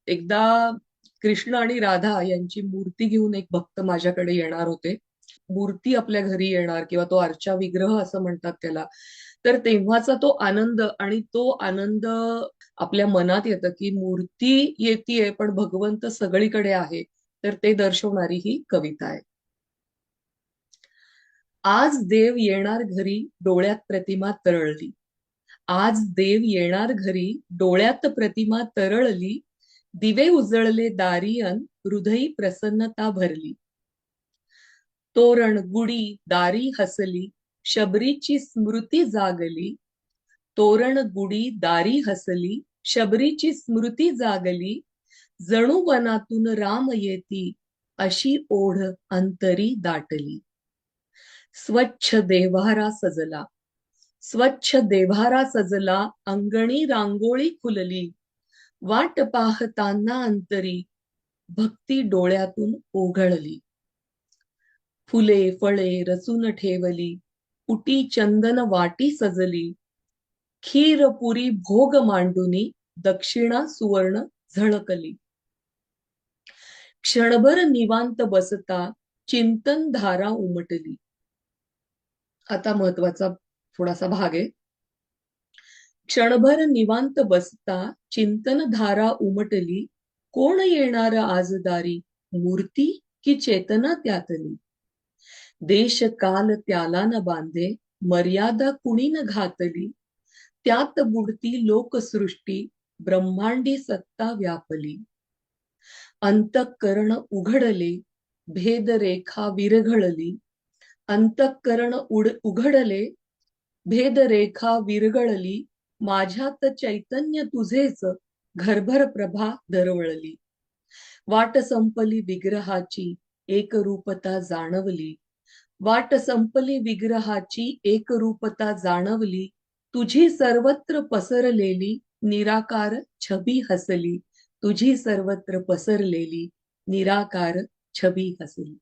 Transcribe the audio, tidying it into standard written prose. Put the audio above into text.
एकदा कृष्ण आणि राधा यांची मूर्ती घेऊन एक भक्त माझ्याकडे येणार होते. मूर्ती आपल्या घरी येणार किंवा तो अर्चा विग्रह असं म्हणतात त्याला. तर तेव्हाचा तो आनंद आणि तो आनंद आपल्या मनात येतं की मूर्ती येतीये पण भगवंत सगळीकडे आहे. तर ते दर्शवणारी ही कविता आहे. आज देव येणार घरी, डोळ्यात प्रतिमा तरळली. आज देव येणार घरी, डोळ्यात प्रतिमा तरळली. दिवे उजळले दारी अन हृदयी प्रसन्नता भरली. तोरण गुढी दारी हसली, शबरीची स्मृती जागली. तोरण गुढी दारी हसली, शबरीची स्मृती जागली. जणू वनातून राम येती, अशी ओढ अंतरी दाटली. स्वच्छ देव्हारा सजला, स्वच्छ देव्हारा सजला, अंगणी रांगोळी खुलली. वाट पाहताना अंतरी भक्ती डोळ्यातून ओघळली. फुले फळे रचून ठेवली, उटी चंदन वाटी सजली. खीर पुरी भोग मांडुनी, दक्षिणा सुवर्ण झळकली. क्षणभर निवांत बसता, चिंतन धारा उमटली. आता महत्वाचा थोडासा भाग आहे. क्षणभर निवांत बसता, चिंतन धारा उमटली. कोण येणार आज दारी, मूर्ती की चेतना त्यातली. देश काल त्याला न बांधे, मर्यादा कुणी न घातली. त्यात बुडती लोकसृष्टी, ब्रह्मांडी सत्ता व्यापली. अंतःकरण उघडले, भेदरेखा विरघळली. अंतःकरण उघडले, भेदरेखा विरघळली. माझ्यात चैतन्य तुझेच, घरभर प्रभा दरवळली. वाट संपली विग्रहाची, एकरूपता जाणवली. वाट संपली विग्रहाची, एकरूपता जाणवली. तुझी सर्वत्र पसरलेली निराकार छबी हसली. तुझी सर्वत्र पसरलेली निराकार छबी हसली.